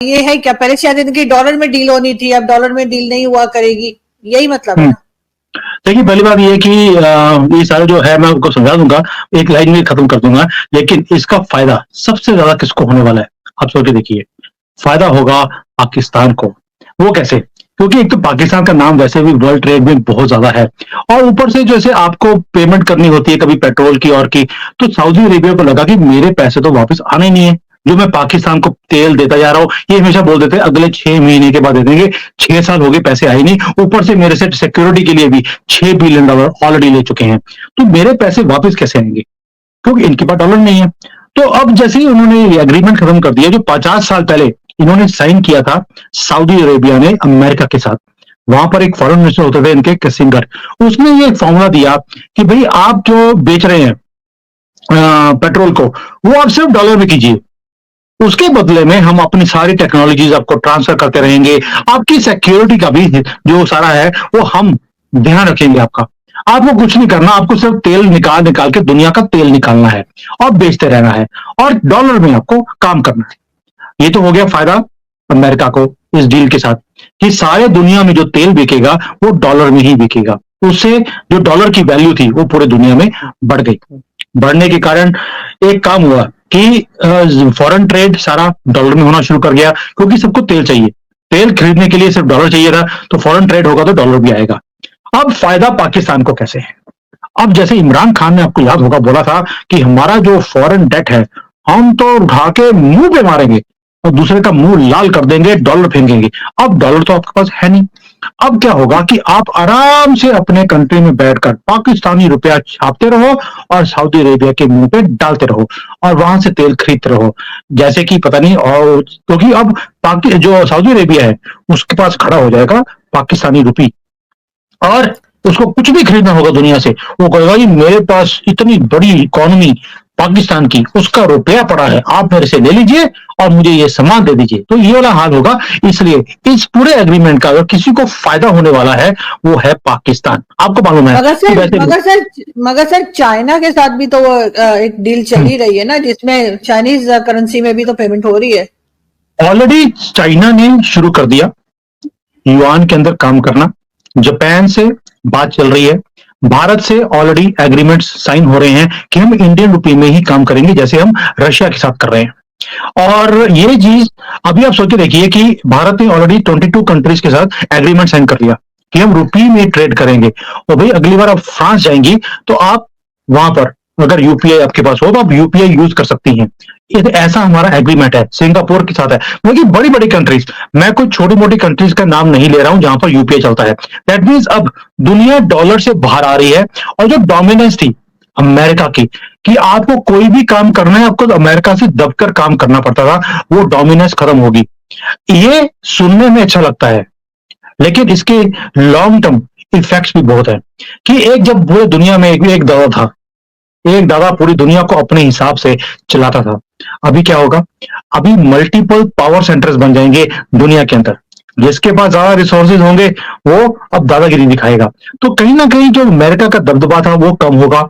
ये है क्या, पहले शायद इनकी डॉलर में डील होनी थी, अब डॉलर में डील नहीं हुआ करेगी, यही मतलब है ना? देखिए, पहली बात ये है कि ये सारा जो है मैं आपको समझा दूंगा, एक लाइन में खत्म कर दूंगा, लेकिन इसका फायदा सबसे ज्यादा किसको होने वाला है, आप सोच के देखिए। फायदा होगा पाकिस्तान को। वो कैसे? क्योंकि एक तो पाकिस्तान का नाम वैसे भी वर्ल्ड ट्रेड में बहुत ज्यादा है, और ऊपर से जैसे आपको पेमेंट करनी होती है कभी पेट्रोल की और की, तो सऊदी अरेबिया को लगा कि मेरे पैसे तो वापस आने ही नहीं है, जो मैं पाकिस्तान को तेल देता जा रहा हूँ। ये हमेशा बोल देते हैं अगले 6 महीने के बाद दे देंगे, 6 साल हो गए पैसे आए नहीं, ऊपर से मेरे से सिक्योरिटी के लिए भी $6 बिलियन ऑलरेडी ले चुके हैं, तो मेरे पैसे वापस कैसे आएंगे? क्योंकि इनके पास डॉलर नहीं है। तो अब जैसे ही उन्होंने ये एग्रीमेंट खत्म कर दिया जो 50 साल पहले इन्होंने साइन किया था सऊदी अरेबिया ने अमेरिका के साथ, वहां पर एक फॉरेन मिनिस्टर होते थे इनके किसिंगर, उसने ये फॉर्मूला दिया कि भाई आप जो बेच रहे हैं पेट्रोल को, वो आप सिर्फ डॉलर में कीजिए, उसके बदले में हम अपनी सारी टेक्नोलॉजीज आपको ट्रांसफर करते रहेंगे, आपकी सिक्योरिटी का भी जो सारा है वो हम ध्यान रखेंगे आपका, आपको कुछ नहीं करना, आपको सिर्फ तेल निकाल निकाल के दुनिया का तेल निकालना है और बेचते रहना है, और डॉलर में आपको काम करना है। ये तो हो गया फायदा अमेरिका को इस डील के साथ, कि सारे दुनिया में जो तेल बिकेगा वो डॉलर में ही बिकेगा, उससे जो डॉलर की वैल्यू थी वो पूरे दुनिया में बढ़ गई। बढ़ने के कारण एक काम हुआ कि फॉरेन ट्रेड सारा डॉलर में होना शुरू कर गया, क्योंकि सबको तेल चाहिए, तेल खरीदने के लिए सिर्फ डॉलर चाहिए था, तो फॉरेन ट्रेड होगा तो डॉलर भी आएगा। अब फायदा पाकिस्तान को कैसे है? अब जैसे इमरान खान ने, आपको याद होगा, बोला था कि हमारा जो फॉरेन डेट है हम तो उठा के मुंह पे मारेंगे और दूसरे का मुंह लाल कर देंगे, डॉलर फेंकेंगे। अब डॉलर तो आपके पास है नहीं, अब क्या होगा कि आप आराम से अपने कंट्री में बैठकर पाकिस्तानी रुपया छापते रहो और सऊदी अरेबिया के मुंह पे डालते रहो और वहां से तेल खरीदते रहो, जैसे कि पता नहीं, और क्योंकि अब जो सऊदी अरेबिया है उसके पास खड़ा हो जाएगा पाकिस्तानी रुपी, और उसको कुछ भी खरीदना होगा दुनिया से, वो कहेगा कि मेरे पास इतनी बड़ी इकोनॉमी पाकिस्तान की, उसका रुपया पड़ा है, आप मेरे से ले लीजिए और मुझे ये सामान दे दीजिए। तो ये वाला हाल होगा। इसलिए इस पूरे एग्रीमेंट का अगर किसी को फायदा होने वाला है वो है पाकिस्तान। आपको मालूम है मगर सर चाइना के साथ भी तो वो एक डील चल ही रही है ना, जिसमें चाइनीज करेंसी में भी तो पेमेंट हो रही है। ऑलरेडी चाइना ने शुरू कर दिया युआन के अंदर काम करना, जापान से बात चल रही है, भारत से ऑलरेडी एग्रीमेंट्स साइन हो रहे हैं कि हम इंडियन रुपये में ही काम करेंगे, जैसे हम रशिया के साथ कर रहे हैं। और ये चीज अभी आप सोच के देखिए कि भारत ने ऑलरेडी 22 कंट्रीज के साथ एग्रीमेंट साइन कर लिया कि हम रुपये में ट्रेड करेंगे, और भाई अगली बार आप फ्रांस जाएंगी तो आप वहां पर अगर यूपीआई आपके पास हो तो आप यूपीआई यूज कर सकती हैं। ऐसा हमारा एग्रीमेंट है, सिंगापुर के साथ है, मतलब बड़ी बड़ी कंट्रीज, मैं कोई छोटी मोटी कंट्रीज का नाम नहीं ले रहा हूं जहां पर यूपीआई चलता है। दैट मीन्स अब दुनिया डॉलर से बाहर आ रही है, और जो डोमिनेंस थी अमेरिका की कि आपको कोई भी काम करना है आपको तो अमेरिका से दबकर काम करना पड़ता था, वो डोमिनेंस खत्म होगी। ये सुनने में अच्छा लगता है, लेकिन इसके लॉन्ग टर्म इफेक्ट्स भी बहुत है, कि एक जब पूरे दुनिया में एक दादा था, एक दादा पूरी दुनिया को अपने हिसाब से चलाता था। अभी क्या होगा? अभी मल्टीपल पावर सेंटर्स बन जाएंगे दुनिया के अंदर, जिसके पास ज्यादा रिसोर्सेज होंगे वो अब दादागिरी दिखाएगा। तो कहीं ना कहीं जो अमेरिका का दबदबा था वो कम होगा।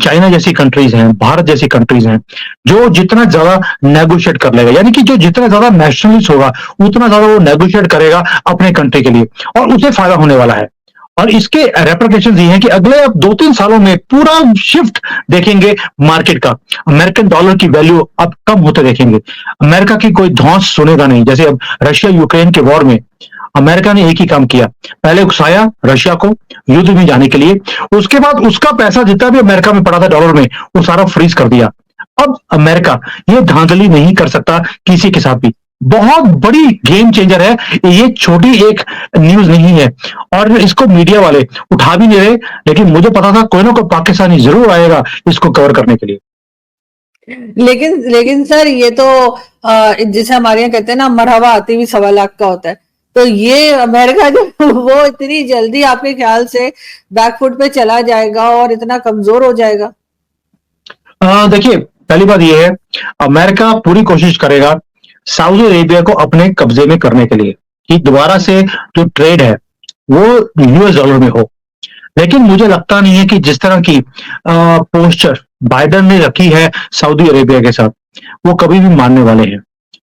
चाइना जैसी कंट्रीज हैं, भारत जैसी कंट्रीज हैं, जो जितना ज्यादा नेगोशिएट कर लेगा, यानी कि जो जितना ज्यादा नेशनलिस्ट होगा उतना ज्यादा वो नेगोशिएट करेगा अपने कंट्री के लिए, और उसे फायदा होने वाला है। और इसके रेप्लिकेशन ये हैं कि अगले अब 2-3 सालों में पूरा शिफ्ट देखेंगे मार्केट का, अमेरिकन डॉलर की वैल्यू अब कम होते देखेंगे, अमेरिका की कोई धौंस सुनेगा नहीं। जैसे अब रशिया यूक्रेन के वॉर में अमेरिका ने एक ही काम किया, पहले उकसाया रशिया को युद्ध में जाने के लिए, उसके बाद उसका पैसा जितना भी अमेरिका में पड़ा था डॉलर में वो सारा फ्रीज कर दिया। अब अमेरिका ये धांधली नहीं कर सकता किसी के साथ भी। बहुत बड़ी गेम चेंजर है ये, छोटी एक न्यूज नहीं है, और इसको मीडिया वाले उठा भी नहीं रहे, लेकिन मुझे पता था कोई ना कोई पाकिस्तानी जरूर आएगा इसको कवर करने के लिए। लेकिन सर ये तो जैसे हमारे यहाँ कहते हैं ना, मरहबा आती भी 1.25 लाख का होता है, तो ये अमेरिका जो वो इतनी जल्दी आपके ख्याल से बैकफुट पे चला जाएगा और इतना कमजोर हो जाएगा? देखिए, पहली बात ये है, अमेरिका पूरी कोशिश करेगा सऊदी अरेबिया को अपने कब्जे में करने के लिए, कि दोबारा से जो ट्रेड है वो यूएस डॉलर में हो। लेकिन मुझे लगता नहीं है कि जिस तरह की पोस्चर बाइडेन ने रखी है सऊदी अरेबिया के साथ, वो कभी भी मानने वाले हैं।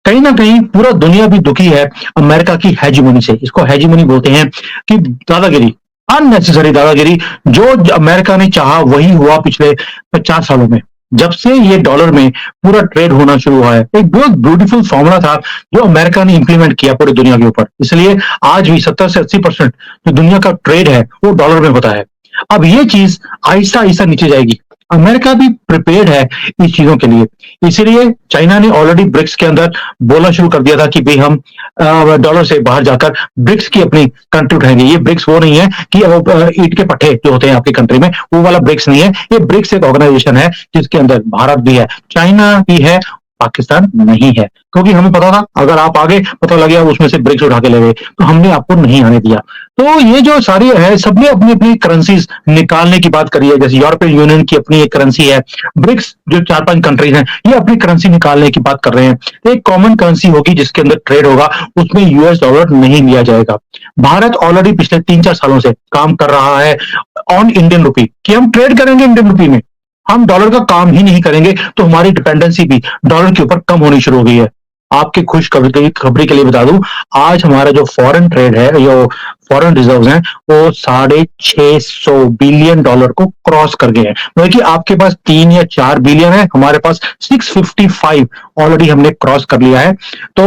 कहीं ना कहीं पूरा दुनिया भी दुखी है अमेरिका की हेजीमनी से। इसको हेजीमनी बोलते हैं कि दादागिरी, अननेसेसरी दादागिरी। जो अमेरिका ने चाहा वही हुआ पिछले 50 सालों में, जब से ये डॉलर में पूरा ट्रेड होना शुरू हुआ है। एक बहुत ब्यूटीफुल फॉर्मूला था जो अमेरिका ने इंप्लीमेंट किया पूरी दुनिया के ऊपर, इसलिए आज भी 70 से 80% जो दुनिया का ट्रेड है वो डॉलर में होता है। अब ये चीज आहिस्ता आहिस्ता नीचे जाएगी। अमेरिका भी प्रिपेयर्ड है इस चीजों के लिए, इसलिए चाइना ने ऑलरेडी ब्रिक्स के अंदर बोलना शुरू कर दिया था कि भाई हम डॉलर से बाहर जाकर ब्रिक्स की अपनी कंट्री उठाएंगे। ये ब्रिक्स वो नहीं है कि ईंट के पट्टे जो होते हैं आपकी कंट्री में, वो वाला ब्रिक्स नहीं है। ये ब्रिक्स एक ऑर्गेनाइजेशन है जिसके अंदर भारत भी है, चाइना भी है, पाकिस्तान नहीं है। क्योंकि हमें पता था अगर आप आगे पता लग गया उसमें से ब्रिक्स उठा के ले गए, तो हमने आपको नहीं आने दिया। तो ये जो सारी है, सबने अपनी अपनी करेंसीज निकालने की बात करी है। जैसे यूरोपियन यूनियन की अपनी एक करेंसी है, ब्रिक्स जो 4-5 कंट्रीज हैं ये अपनी करेंसी निकालने की बात कर रहे हैं। एक कॉमन करेंसी होगी जिसके अंदर ट्रेड होगा, उसमें यूएस डॉलर नहीं लिया जाएगा। भारत ऑलरेडी पिछले 3-4 सालों से काम कर रहा है ऑन इंडियन रुपी कि हम ट्रेड करेंगे इंडियन रुपी में, हम डॉलर का काम ही नहीं करेंगे, तो हमारी डिपेंडेंसी भी डॉलर के ऊपर कम होनी शुरू हो गई है। आपके खुश खबरी के लिए बता दूं, आज हमारा जो फॉरेन ट्रेड है, जो फॉरेन रिजर्व्स हैं, वो $650 बिलियन को क्रॉस कर गए हैं। मतलब कि आपके पास 3 या 4 बिलियन है, हमारे पास 655 ऑलरेडी हमने क्रॉस कर लिया है। तो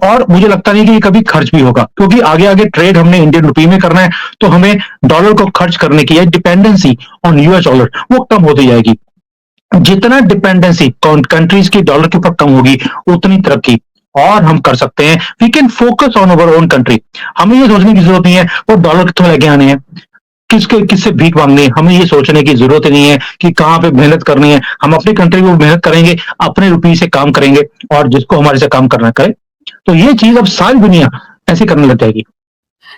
और मुझे लगता नहीं कि ये कभी खर्च भी होगा, क्योंकि आगे आगे ट्रेड हमने इंडियन रुपी में करना है, तो हमें डॉलर को खर्च करने की डिपेंडेंसी ऑन यूएस डॉलर वो कम होती जाएगी। जितना डिपेंडेंसी कंट्रीज की डॉलर के ऊपर कम होगी, उतनी तरक्की और हम कर सकते हैं। We can focus on our own country. हमें ये सोचने की जरूरत नहीं है वो डॉलर कितने लेके आने हैं, किससे भीख मांगनी है। हमें ये सोचने की जरूरत नहीं है कि कहाँ पे मेहनत करनी है। हम अपनी कंट्री में मेहनत करेंगे, अपने रुपये से काम करेंगे, और जिसको हमारे से काम करना करे। तो ये चीज अब सारी दुनिया ऐसे करने लग जाएगी।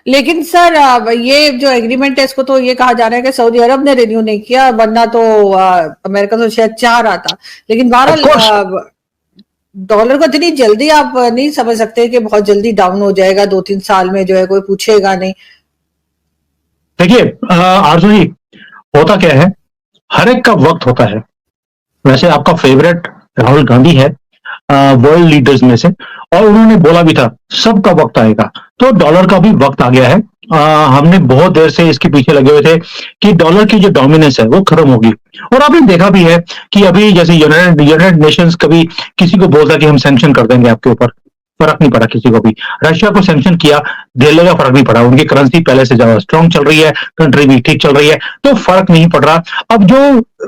लेकिन सर ये जो एग्रीमेंट है इसको तो ये कहा जा रहा है कि सऊदी अरब ने रिन्यू नहीं किया, वरना तो अमेरिका तो शायद चाह रहा था। लेकिन बहरहाल डॉलर को इतनी जल्दी आप नहीं समझ सकते कि बहुत जल्दी डाउन हो जाएगा 2-3 साल में, जो है कोई पूछेगा नहीं। देखिए आरजू जी, होता क्या है, हर एक का वक्त होता है। वैसे आपका फेवरेट राहुल गांधी है वर्ल्ड लीडर्स में से, और उन्होंने बोला भी था सबका वक्त आएगा। तो डॉलर का भी वक्त आ गया है। हमने बहुत देर से इसके पीछे लगे हुए थे कि डॉलर की जो डोमिनेंस है वो खत्म होगी। और आपने देखा भी है कि अभी जैसे यूनाइटेड नेशंस कभी किसी को बोलता कि हम सैंक्शन कर देंगे आपके ऊपर, फर्क नहीं पड़ा किसी को भी। रशिया को सैंक्शन किया, दिल्ली का फर्क नहीं पड़ा, उनकी करेंसी पहले से ज्यादा स्ट्रांग चल रही है, कंट्री भी ठीक चल रही है, तो फर्क नहीं पड़ रहा। अब जो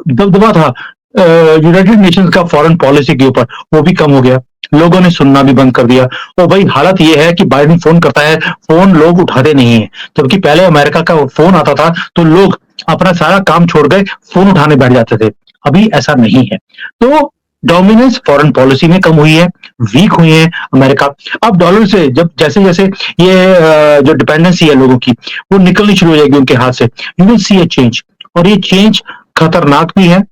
दबदबा था यूनाइटेड नेशंस का फॉरेन पॉलिसी के ऊपर, वो भी कम हो गया, लोगों ने सुनना भी बंद कर दिया। और भाई हालत ये है कि बाइडेन फोन करता है, फोन लोग उठाते नहीं है। जबकि पहले अमेरिका का फोन आता था तो लोग अपना सारा काम छोड़ गए फोन उठाने बैठ जाते थे, अभी ऐसा नहीं है। तो डोमिनेंस फॉरेन पॉलिसी में कम हुई है, वीक हुई है अमेरिका। अब डॉलर से जब जैसे जैसे ये जो डिपेंडेंसी है लोगों की वो निकलनी शुरू हो जाएगी उनके हाथ से, you will see A change. और ये चेंज खतरनाक भी है,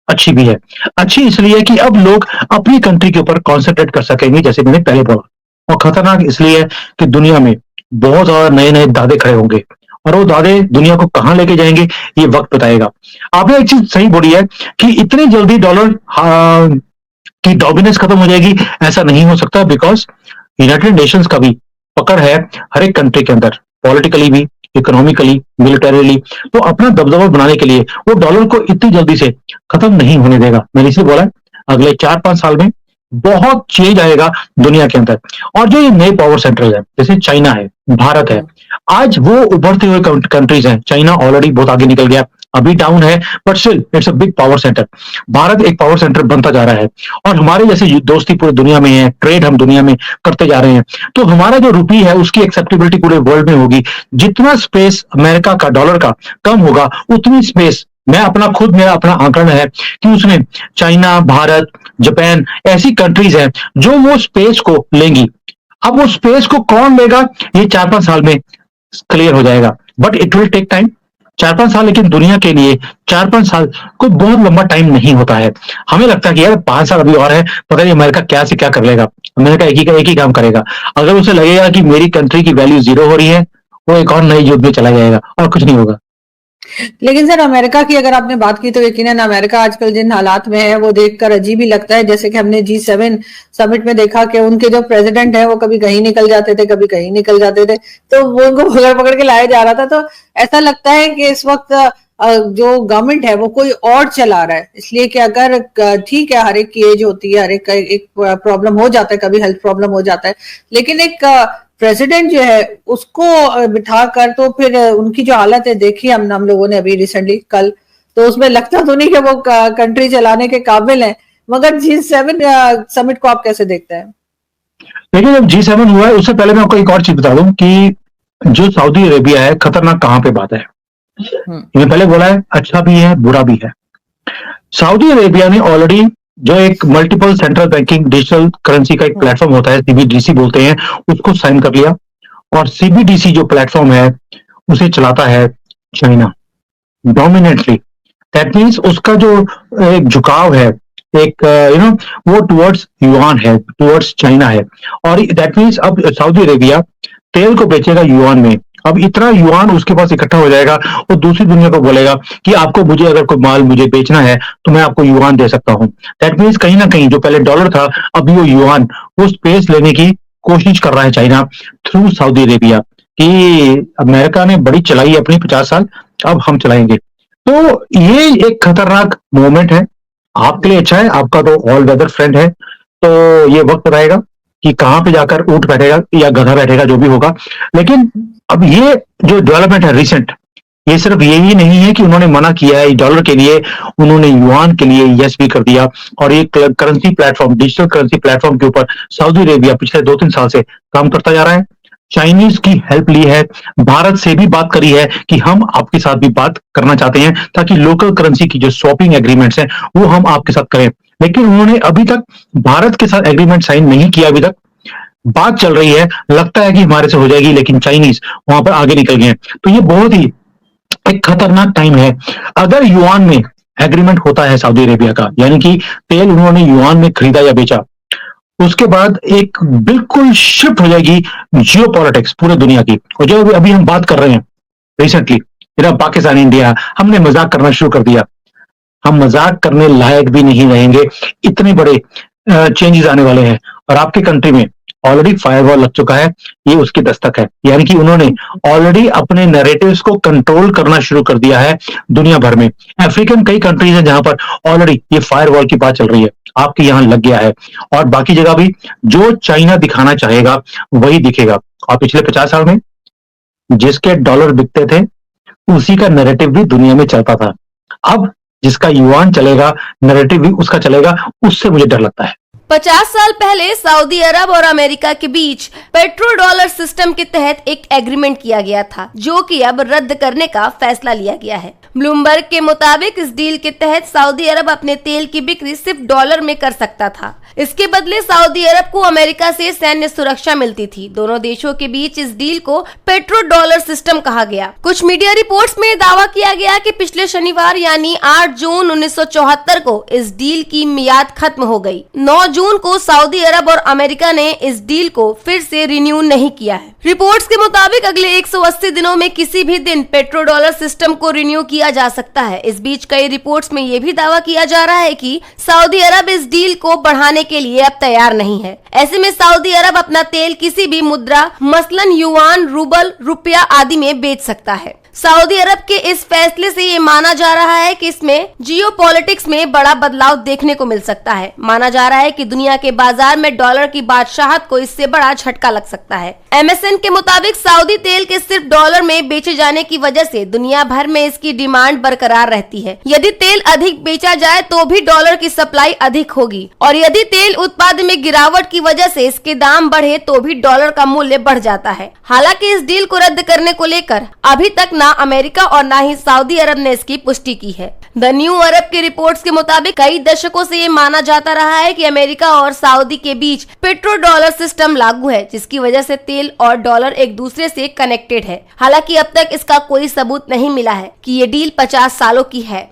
अच्छी भी है। अच्छी इसलिए कि अब लोग अपनी कंट्री के ऊपर कॉन्सेंट्रेट कर सकेंगे, जैसे मैंने पहले बोला। और खतरनाक इसलिए है कि दुनिया में बहुत ज्यादा नए नए दादे खड़े होंगे, और वो दादे दुनिया को कहां लेके जाएंगे ये वक्त बताएगा। आपने एक चीज सही बोली है कि इतनी जल्दी डॉलर की डोमिनेंस खत्म हो जाएगी, ऐसा नहीं हो सकता। बिकॉज यूनाइटेड नेशंस का भी पकड़ है हर एक कंट्री के अंदर, पॉलिटिकली भी, इकोनॉमिकली, मिलिटरीली। तो अपना दबदबा बनाने के लिए वो डॉलर को इतनी जल्दी से खत्म नहीं होने देगा। मैंने इसलिए बोला अगले 4-5 साल में बहुत चेंज आएगा दुनिया के अंदर। और जो ये नए पावर सेंटर्स है, जैसे चाइना है, भारत है, आज वो उभरते हुए कंट्रीज हैं। चाइना ऑलरेडी बहुत आगे निकल गया, अभी डाउन है, but still it's a big power centre. Bharat एक पावर सेंटर बनता जा रहा है, और हमारे जैसे दोस्ती पूरी दुनिया में है, ट्रेड हम दुनिया में करते जा रहे हैं, तो हमारा जो रुपी है उसकी एक्सेप्टेबिलिटी पूरे वर्ल्ड में होगी। जितना स्पेस अमेरिका का डॉलर का कम होगा, उतनी स्पेस मेरा अपना आंकलन है कि उसमें चाइना, भारत, जापान ऐसी कंट्रीज हैं जो वो स्पेस को लेंगी। अब वो स्पेस को कौन लेगा ये 4-5 साल में क्लियर हो जाएगा, but it will take time. 4-5 साल, लेकिन दुनिया के लिए 4-5 साल कोई बहुत लंबा टाइम नहीं होता है। हमें लगता है कि यार 5 साल अभी और है, पता नहीं अमेरिका क्या से क्या कर लेगा। अमेरिका एक ही काम करेगा, अगर उसे लगेगा कि मेरी कंट्री की वैल्यू 0 हो रही है, वो एक और नए युद्ध में चला जाएगा, और कुछ नहीं होगा। लेकिन सर अमेरिका की अगर आपने बात की तो यकीनन अमेरिका आजकल जिन हालात में है वो देखकर अजीब ही लगता है। जैसे कि हमने G7 समिट में देखा कि उनके जो प्रेसिडेंट है वो कभी कहीं निकल जाते थे, कभी कहीं निकल जाते थे, तो वो उनको पकड़ पकड़ के लाया जा रहा था। तो ऐसा लगता है कि इस वक्त जो गवर्नमेंट है वो कोई और चला रहा है, इसलिए कि अगर ठीक है हर एक की एज होती है, हर एक का एक प्रॉब्लम हो जाता है, कभी हेल्थ प्रॉब्लम हो जाता है, लेकिन एक प्रेसिडेंट जो है उसको बिठा कर तो फिर उनकी जो हालत है देखी हम लोगों ने अभी रिसेंटली कल, तो उसमें लगता तो नहीं कि वो कंट्री चलाने के काबिल है। मगर G7 समिट को आप कैसे देखते हैं? लेकिन जब G7 हुआ है उससे पहले मैं आपको एक और चीज बता दूं कि जो सऊदी अरेबिया है खतरनाक कहां पे बात है। ये पहले बोला है अच्छा भी है बुरा भी है। सऊदी अरेबिया ने ऑलरेडी जो एक multiple central banking digital currency का एक प्लेटफॉर्म होता है, CBDC बोलते हैं, उसको साइन कर लिया। और CBDC जो प्लेटफॉर्म है उसे चलाता है चाइना डोमिनेटली। दैट मीन्स उसका जो एक झुकाव है, एक वो टुवर्ड्स युआन है, टुवर्ड्स चाइना है। और दैट मीन्स अब सऊदी अरेबिया तेल को बेचेगा युआन में। अब इतना युआन उसके पास इकट्ठा हो जाएगा, वो दूसरी दुनिया को बोलेगा कि आपको मुझे अगर कोई माल मुझे बेचना है तो मैं आपको युआन दे सकता हूं। दैट मीन्स कहीं ना कहीं जो पहले डॉलर था अब वो युआन, वो स्पेस लेने की कोशिश कर रहा है चाइना थ्रू सऊदी अरेबिया कि अमेरिका ने बड़ी चलाई अपनी 50 साल, अब हम चलाएंगे। तो ये एक खतरनाक मोमेंट है। आपके लिए अच्छा है, आपका तो ऑल वेदर फ्रेंड है, तो ये वक्त बताएगा कि कहां पे जाकर ऊंट बैठेगा या गधा बैठेगा, जो भी होगा। लेकिन अब ये जो डेवलपमेंट है रिसेंट, ये सिर्फ यही नहीं है कि उन्होंने मना किया है डॉलर के लिए, उन्होंने युआन के लिए यस भी कर दिया। और एक currency platform, digital currency platform के ऊपर सऊदी अरेबिया पिछले 2-3 साल से काम करता जा रहा है। चाइनीज की हेल्प ली है, भारत से भी बात करी है कि हम आपके साथ भी बात करना चाहते हैं ताकि लोकल करेंसी की जो स्वैपिंग एग्रीमेंट्स हैं वो हम आपके साथ करें। लेकिन उन्होंने अभी तक भारत के साथ एग्रीमेंट साइन नहीं किया। अभी तक बात चल रही है, लगता है कि हमारे से हो जाएगी, लेकिन चाइनीज वहां पर आगे निकल गए हैं। तो ये बहुत ही एक खतरनाक टाइम है। अगर युआन में एग्रीमेंट होता है सऊदी अरेबिया का, यानी कि तेल उन्होंने युआन में खरीदा या बेचा, उसके बाद एक बिल्कुल शिफ्ट हो जाएगी जियो पॉलिटिक्स पूरे दुनिया की। और जो अभी हम बात कर रहे हैं रिसेंटली, पाकिस्तान इंडिया, हमने मजाक करना शुरू कर दिया। हम मजाक करने लायक भी नहीं रहेंगे, इतने बड़े चेंजेस आने वाले हैं। और आपके कंट्री में ऑलरेडी फायरवॉल लग चुका है, ये उसकी दस्तक है। यानी कि उन्होंने ऑलरेडी अपने नैरेटिव्स को कंट्रोल करना शुरू कर दिया है दुनिया भर में। अफ्रीकन कई कंट्रीज हैं जहां पर ऑलरेडी ये फायरवॉल की बात चल रही है, आपके यहाँ लग गया है। और बाकी जगह भी जो चाइना दिखाना चाहेगा वही दिखेगा। और पिछले 50 साल में जिसके डॉलर बिकते थे उसी का नैरेटिव भी दुनिया में चलता था। अब जिसका युआन चलेगा, नैरेटिव भी उसका चलेगा, उससे मुझे डर लगता है। 50 साल पहले सऊदी अरब और अमेरिका के बीच पेट्रो डॉलर सिस्टम के तहत एक एग्रीमेंट किया गया था, जो कि अब रद्द करने का फैसला लिया गया है। ब्लूमबर्ग के मुताबिक इस डील के तहत सऊदी अरब अपने तेल की बिक्री सिर्फ डॉलर में कर सकता था। इसके बदले सऊदी अरब को अमेरिका से सैन्य सुरक्षा मिलती थी। दोनों देशों के बीच इस डील को पेट्रो डॉलर सिस्टम कहा गया। कुछ मीडिया रिपोर्ट्स में दावा किया गया कि पिछले शनिवार यानी 8 जून 1974 को इस डील की मियाद खत्म हो गई। 9 जून को सऊदी अरब और अमेरिका ने इस डील को फिर से रिन्यू नहीं किया है। रिपोर्ट्स के मुताबिक अगले 180 दिनों में किसी भी दिन पेट्रो डॉलर सिस्टम को रिन्यू किया जा सकता है। इस बीच कई रिपोर्ट्स में यह भी दावा किया जा रहा है कि सऊदी अरब इस डील को बढ़ाने के लिए अब तैयार नहीं है। ऐसे में सऊदी अरब अपना तेल किसी भी मुद्रा, मसलन युआन, रूबल, रुपया आदि में बेच सकता है। सऊदी अरब के इस फैसले से ये माना जा रहा है कि इसमें जियोपॉलिटिक्स में बड़ा बदलाव देखने को मिल सकता है। माना जा रहा है कि दुनिया के बाजार में डॉलर की बादशाहत को इससे बड़ा झटका लग सकता है। MSN के मुताबिक सऊदी तेल के सिर्फ डॉलर में बेचे जाने की वजह से दुनिया भर में इसकी डिमांड बरकरार रहती है। यदि तेल अधिक बेचा जाए तो भी डॉलर की सप्लाई अधिक होगी, और यदि तेल उत्पादन में गिरावट की वजह से इसके दाम बढ़े तो भी डॉलर का मूल्य बढ़ जाता है। हालांकि इस डील को रद्द करने को लेकर अभी तक ना अमेरिका और ना ही सऊदी अरब ने इसकी पुष्टि की है। द न्यू अरब की रिपोर्ट्स के मुताबिक कई दशकों से ये माना जाता रहा है कि अमेरिका और सऊदी के बीच पेट्रो डॉलर सिस्टम लागू है, जिसकी वजह से तेल और डॉलर एक दूसरे से कनेक्टेड है। हालांकि अब तक इसका कोई सबूत नहीं मिला है कि ये डील 50 सालों की है।